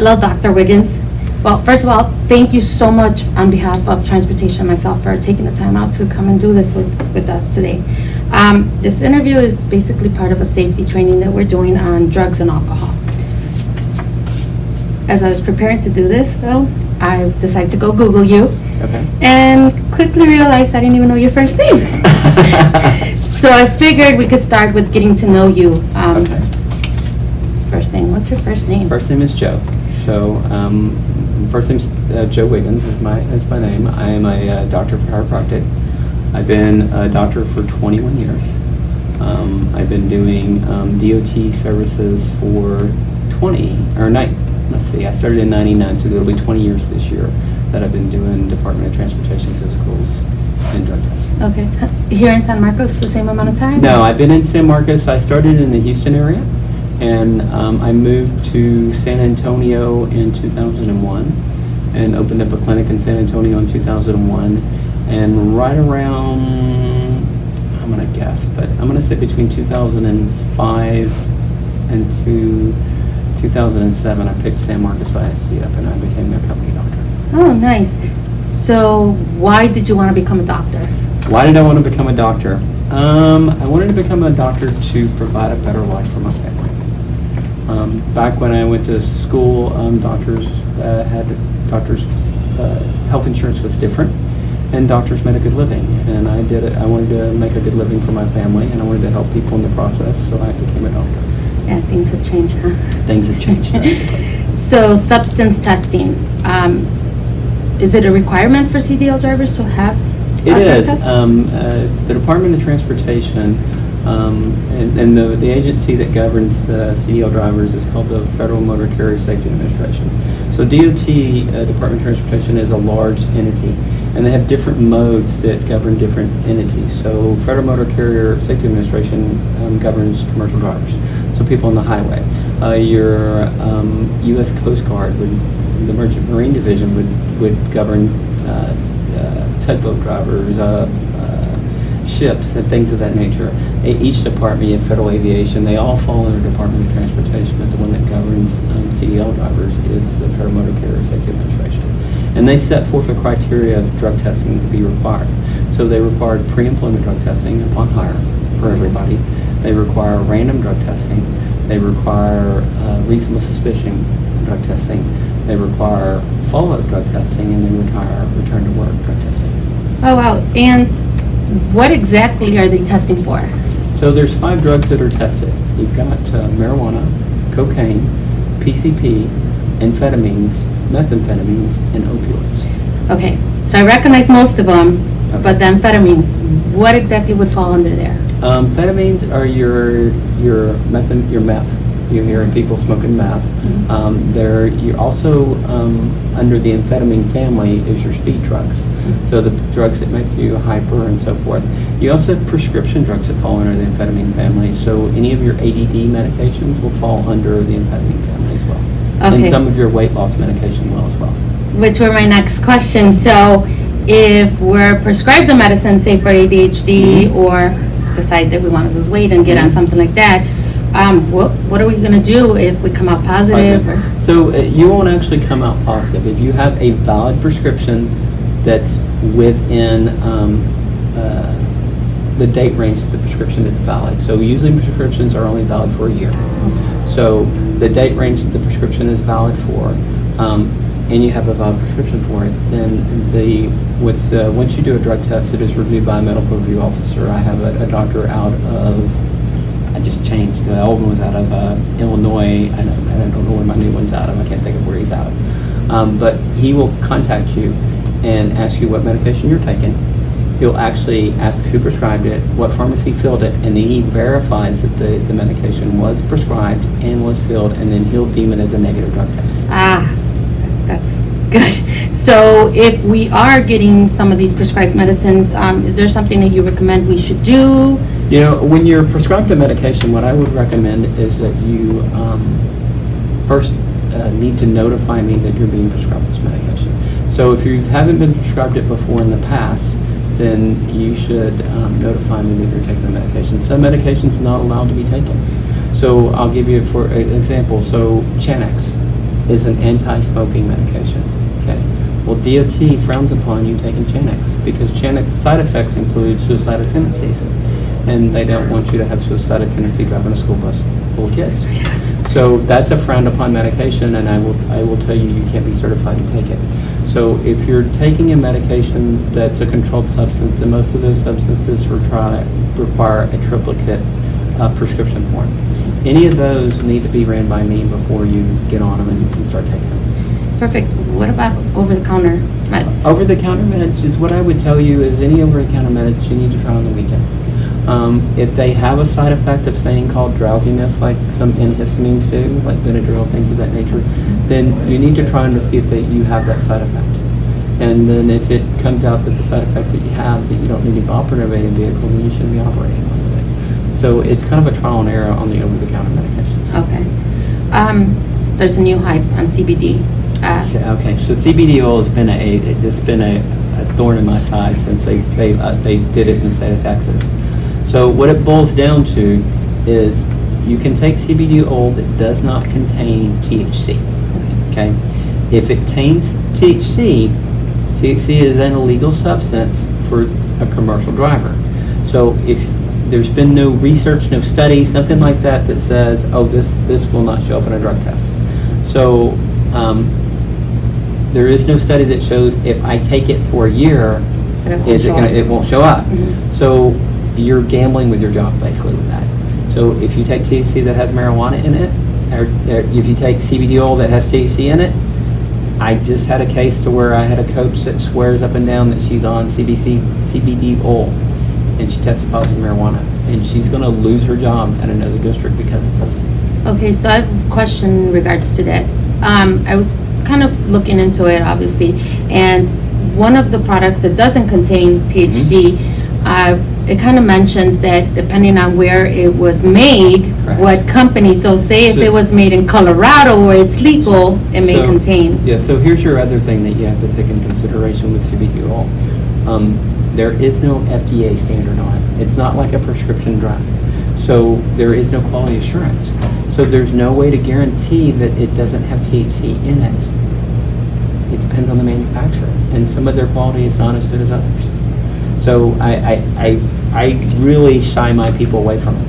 Hello, Dr. Wiggins. Well, first of all, thank you so much on behalf of Transportation and myself for taking the time out to come and do this with us today. This interview is basically part of a safety training that we're doing on drugs and alcohol. As I was preparing to do this, though, I decided to go Google you. Okay. And quickly realized I didn't even know your first name. So I figured we could start with getting to know you. Okay. First name, what's your first name? First name is Joe. So, first name's Joe Wiggins is my name. I am a doctor of chiropractic. I've been a doctor for 21 years. I've been doing DOT services for I started in 99, so it'll be 20 years this year that I've been doing Department of Transportation physicals and drug testing. Okay. Here in San Marcos, the same amount of time? No, I've been in San Marcos. I started in the Houston area, and I moved to San Antonio in 2001 and opened up a clinic in San Antonio in 2001. And right around, I'm going to guess, but I'm going to say between 2005 and 2007, I picked San Marcos ISD up and I became their company doctor. Oh, nice. So why did you want to become a doctor? Why did I want to become a doctor? I wanted to become a doctor to provide a better life for my family. Back when I went to school, health insurance was different, and doctors made a good living. And I did it. I wanted to make a good living for my family, and I wanted to help people in the process, so I became a doctor. Yeah, things have changed, huh? Things have changed drastically. So substance testing, is it a requirement for CDL drivers to have It a drug is. test? The Department of Transportation and the agency that governs CDL drivers is called the Federal Motor Carrier Safety Administration. So DOT, Department of Transportation, is a large entity, and they have different modes that govern different entities. So Federal Motor Carrier Safety Administration governs commercial drivers, so people on the highway. Your U.S. Coast Guard, the Merchant Marine Division would govern tugboat drivers, ships, and things of that nature. Each department, you have Federal Aviation, they all fall under Department of Transportation, but the one that governs CDL drivers is the Federal Motor Carrier Safety Administration. And they set forth a criteria of drug testing to be required. So they required pre-employment drug testing upon hire for everybody. They require random drug testing. They require reasonable suspicion drug testing. They require follow-up drug testing, and they require return to work drug testing. Oh, wow. And what exactly are they testing for? So there's 5 drugs that are tested. You've got marijuana, cocaine, PCP, amphetamines, methamphetamines, and opioids. Okay, so I recognize most of them, Okay. but the amphetamines, what exactly would fall under there? Amphetamines are your meth. You hear people smoking meth. You're also under the amphetamine family is your speed drugs. So the drugs that make you hyper and so forth. You also have prescription drugs that fall under the amphetamine family. So any of your ADD medications will fall under the amphetamine family as well. Okay. And some of your weight loss medication will as well. Which were my next question. So if we're prescribed a medicine, say for ADHD, or decide that we want to lose weight and get on something like that, what are we going to do if we come out positive? Or? So you won't actually come out positive. If you have a valid prescription that's within the date range that the prescription is valid. So usually prescriptions are only valid for a year. So the date range that the prescription is valid for, and you have a valid prescription for it, then once you do a drug test, it is reviewed by a medical review officer. I have a doctor out of, I just changed, the old one was out of Illinois. I don't know where my new one's out of. I can't think of where he's out of. But he will contact you and ask you what medication you're taking. He'll actually ask who prescribed it, what pharmacy filled it, and then he verifies that the medication was prescribed and was filled, and then he'll deem it as a negative drug test. That's good. So if we are getting some of these prescribed medicines, is there something that you recommend we should do? You know, when you're prescribed a medication, what I would recommend is that you first need to notify me that you're being prescribed this medication. So if you haven't been prescribed it before in the past, then you should notify me that you're taking the medication. Some medications not allowed to be taken. So I'll give you for example. So Xanax is an anti-smoking medication. Okay. Well, DOT frowns upon you taking Chantix because Chantix side effects include suicidal tendencies, and they don't want you to have suicidal tendency driving a school bus full of kids. So that's a frowned upon medication, and I will tell you, you can't be certified to take it. So if you're taking a medication that's a controlled substance, and most of those substances require a triplicate prescription form, any of those need to be ran by me before you get on them and start taking them. Perfect. What about over-the-counter meds? Over-the-counter meds is what I would tell you is any over-the-counter meds you need to try on the weekend. If they have a side effect of saying called drowsiness, like some antihistamines do, like Benadryl, things of that nature, then you need to try and see if you have that side effect. And then if it comes out that the side effect that you have, that you don't need to operate a vehicle, then you shouldn't be operating on it. So it's kind of a trial and error on the over-the-counter medications. Okay. There's a new hype on CBD. Okay, so CBD oil has been a thorn in my side since they did it in the state of Texas. So what it boils down to is you can take CBD oil that does not contain THC. Okay, if it contains THC is an illegal substance for a commercial driver. So if there's been no research, no studies, something like that that says, oh, this will not show up in a drug test. So there is no study that shows if I take it for a year, it won't show up. Mm-hmm. So you're gambling with your job basically with that. So if you take THC that has marijuana in it, or if you take CBD oil that has THC in it, I just had a case to where I had a coach that swears up and down that she's on CBD oil, and she tested positive marijuana, and she's going to lose her job at another district because of this. Okay, so I have a question in regards to that. I was kind of looking into it, obviously, and one of the products that doesn't contain THC, it kind of mentions that depending on where it was made, Correct. what company, so say if it was made in Colorado where it's legal, it may contain. Yeah, so here's your other thing that you have to take into consideration with CBD oil. There is no FDA standard on it. It's not like a prescription drug. So there is no quality assurance. So there's no way to guarantee that it doesn't have THC in it. It depends on the manufacturer, and some of their quality is not as good as others. So I really shy my people away from it.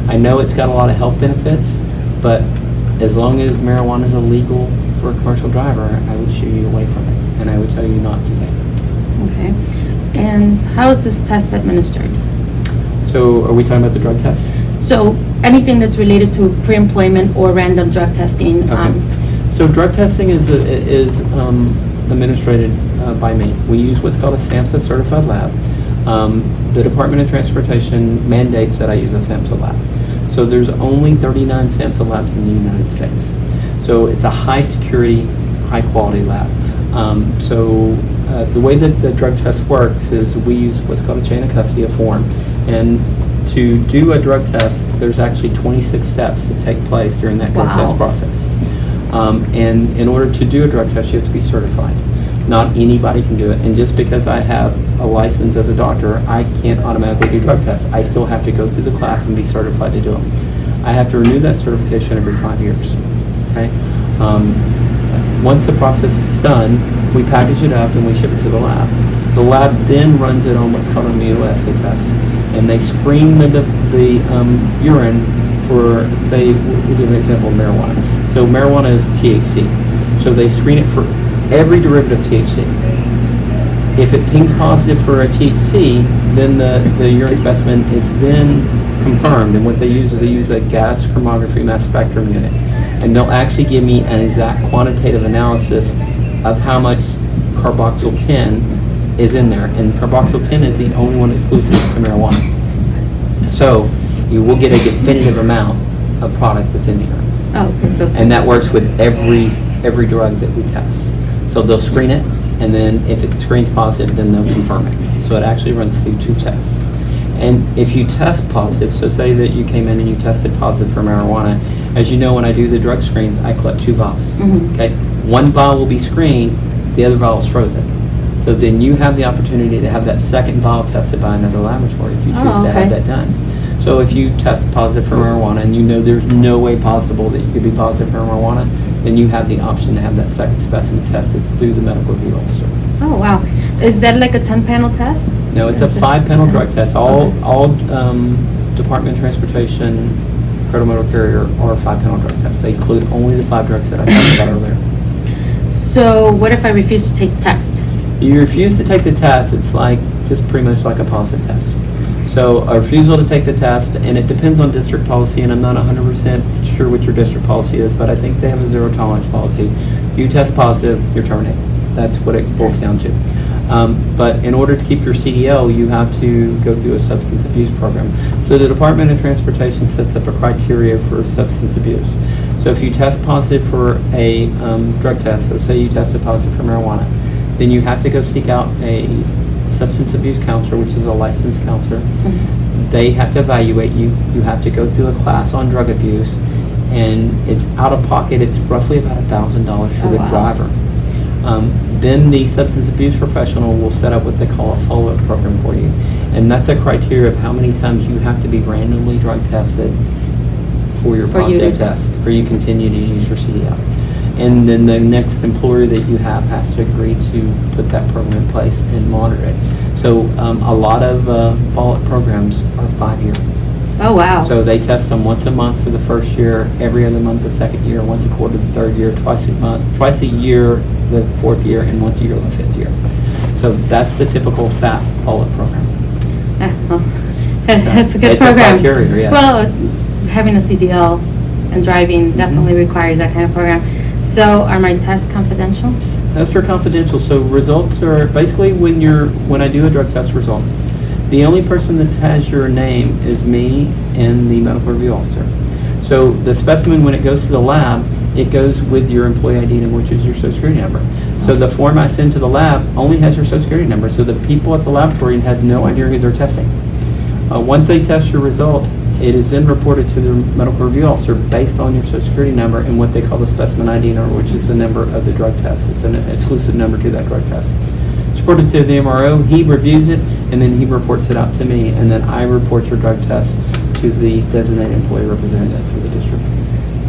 I know it's got a lot of health benefits, but as long as marijuana is illegal for a commercial driver, I would shoo you away from it, and I would tell you not to take it. Okay. And how is this test administered? So are we talking about the drug tests? So anything that's related to pre-employment or random drug testing. Okay. So drug testing is administered by me. We use what's called a SAMHSA certified lab. The Department of Transportation mandates that I use a SAMHSA lab. So there's only 39 SAMHSA labs in the United States. So it's a high security, high quality lab. The way that the drug test works is we use what's called a chain of custody, a form. And to do a drug test, there's actually 26 steps that take place during that drug test process. And in order to do a drug test, you have to be certified. Not anybody can do it. And just because I have a license as a doctor, I can't automatically do drug tests. I still have to go through the class and be certified to do them. I have to renew that certification every 5 years. Okay. Once the process is done, we package it up and we ship it to the lab. The lab then runs it on what's called an immunoassay test, and they screen the urine for, say, we'll do an example of marijuana. So marijuana is THC. So they screen it for every derivative of THC. If it pings positive for a THC, then the urine specimen is then confirmed. And what they use is they use a gas chromatography mass spectrum unit. And they'll actually give me an exact quantitative analysis of how much carboxyl 10 is in there. And carboxyl 10 is the only one exclusive to marijuana. So you will get a definitive amount of product that's in here. Oh, okay, so. And that works with every drug that we test. So they'll screen it, and then if it screens positive, then they'll confirm it. So it actually runs through 2 tests. And if you test positive, so say that you came in and you tested positive for marijuana, as you know, when I do the drug screens, I collect 2 vials. Mm-hmm. Okay, one vial will be screened, the other vial is frozen. So then you have the opportunity to have that second vial tested by another laboratory if you choose to have that done. So if you test positive for marijuana and you know there's no way possible that you could be positive for marijuana, then you have the option to have that second specimen tested through the medical review officer. Oh, wow. Is that like a 10-panel test? No, it's a Is it- 5-panel drug test. All Okay. Department of Transportation, Federal Motor Carrier are 5-panel drug tests. They include only the 5 drugs that I talked about earlier. So what if I refuse to take the test? You refuse to take the test, it's like, just pretty much like a positive test. So a refusal to take the test, and it depends on district policy, and I'm not 100% sure what your district policy is, but I think they have a zero tolerance policy. You test positive, you're terminated. That's what it boils down to. But in order to keep your CDL, you have to go through a substance abuse program. So the Department of Transportation sets up a criteria for substance abuse. So if you test positive for a drug test, so say you tested positive for marijuana, then you have to go seek out a substance abuse counselor, which is a licensed counselor. They have to evaluate you. You have to go through a class on drug abuse, and it's out of pocket. It's roughly about $1,000 for Oh, the wow. driver. Then the substance abuse professional will set up what they call a follow-up program for you. And that's a criteria of how many times you have to be randomly drug tested for your For you positive to- test, for you to continue to use your CDL. And then the next employer that you have has to agree to put that program in place and monitor it. So a lot of follow-up programs are 5-year. Oh, wow. So they test them once a month for the first year, every other month the second year, once a quarter the third year, twice a year the fourth year, and once a year the fifth year. So that's the typical SAP follow-up program. Yeah, well, that's a good It's a program. criteria, yes. Well, having a CDL and driving definitely requires that kind of program. So are my tests confidential? Tests are confidential, so results are basically when I do a drug test result, the only person that has your name is me and the medical review officer. So the specimen, when it goes to the lab, it goes with your employee ID number, which is your social security number. So the form I send to the lab only has your social security number, so the people at the laboratory has no idea who they're testing. Once they test your result, it is then reported to the medical review officer based on your social security number and what they call the specimen ID number, which is the number of the drug test. It's an exclusive number to that drug test. It's reported to the MRO, he reviews it, and then he reports it out to me, and then I report your drug test to the designated employee representative for the district.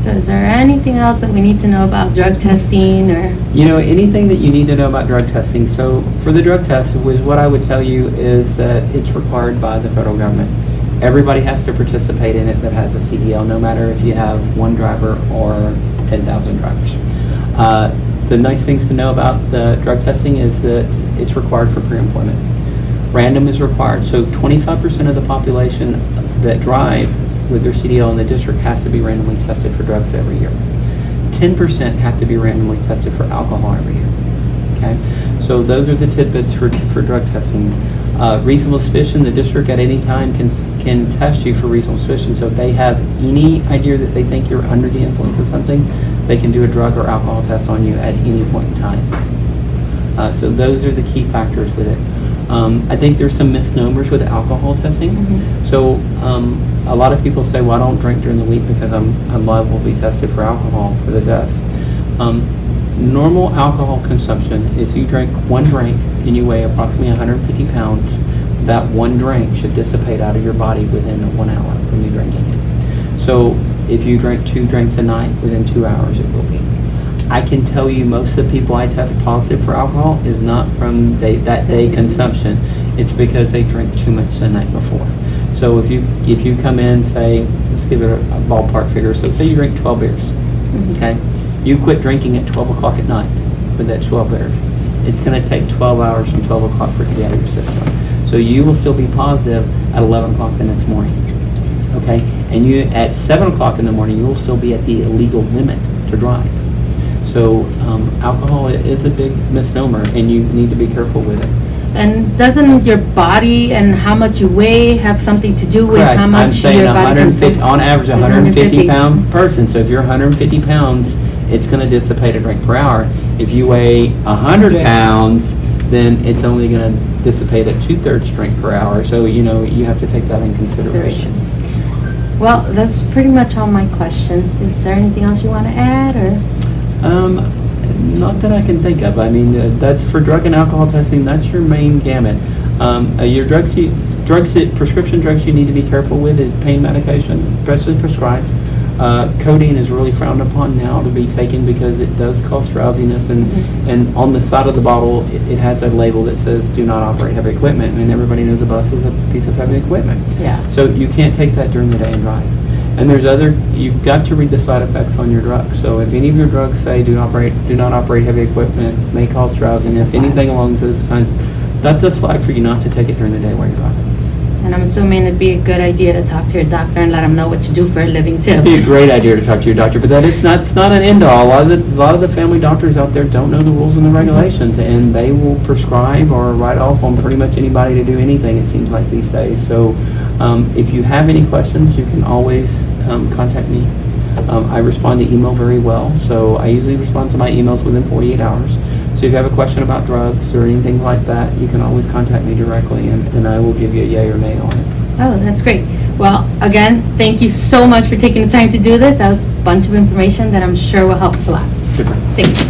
So is there anything else that we need to know about drug testing or? You know, anything that you need to know about drug testing. So for the drug test, what I would tell you is that it's required by the federal government. Everybody has to participate in it that has a CDL, no matter if you have one driver or 10,000 drivers. The nice things to know about the drug testing is that it's required for pre-employment. Random is required, so 25% of the population that drive with their CDL in the district has to be randomly tested for drugs every year. 10% have to be randomly tested for alcohol every year. Okay, so those are the tidbits for drug testing. Reasonable suspicion, the district at any time can test you for reasonable suspicion. So if they have any idea that they think you're under the influence of something, they can do a drug or alcohol test on you at any point in time. So those are the key factors with it. I think there's some misnomers with alcohol testing. So a lot of people say, well, I don't drink during the week because I'm liable to be tested for alcohol for the test. Normal alcohol consumption is you drink one drink and you weigh approximately 150 pounds. That one drink should dissipate out of your body within 1 hour from you drinking it. So if you drink 2 drinks a night, within 2 hours it will be. I can tell you most of the people I test positive for alcohol is not from that day consumption. It's because they drink too much the night before. So if you come in, say, let's give it a ballpark figure. So say you drink 12 beers, okay? You quit drinking at 12 o'clock at night with that 12 beers. It's going to take 12 hours from 12 o'clock for it to be out of your system. So you will still be positive at 11 o'clock the next morning, okay? And you at 7 o'clock in the morning, you will still be at the illegal limit to drive. So alcohol is a big misnomer, and you need to be careful with it. And doesn't your body and how much you weigh have something to do with Correct. how I'm much saying your body can 150, on average, 150 150 pound person. So if you're 150 pounds, it's going to dissipate a drink per hour. If you weigh 100 pounds, then it's only going to dissipate a 2/3 drink per hour. So, you know, you have to take that in consideration. Well, that's pretty much all my questions. Is there anything else you want to add, or? Not that I can think of. I mean, that's for drug and alcohol testing. That's your main gamut. Your drugs, prescription drugs you need to be careful with is pain medication, especially prescribed. Codeine is really frowned upon now to be taken because it does cause drowsiness, and on the side of the bottle it has a label that says do not operate heavy equipment, and everybody knows a bus is a piece of heavy equipment. Yeah. So you can't take that during the day and drive. And you've got to read the side effects on your drugs. So if any of your drugs say do not operate heavy equipment, may cause drowsiness, anything along those lines, that's a flag for you not to take it during the day while you're driving. And I'm assuming it'd be a good idea to talk to your doctor and let him know what you do for a living too. It'd be a great idea to talk to your doctor, but it's not an end all. A lot of the family doctors out there don't know the rules and the regulations, and they will prescribe or write off on pretty much anybody to do anything, it seems like these days. So if you have any questions, you can always contact me. I respond to email very well, so I usually respond to my emails within 48 hours. So if you have a question about drugs or anything like that, you can always contact me directly, and I will give you a yay or nay on it. Oh, that's great. Well, again, thank you so much for taking the time to do this. That was a bunch of information that I'm sure will help us a lot. Super. Thanks.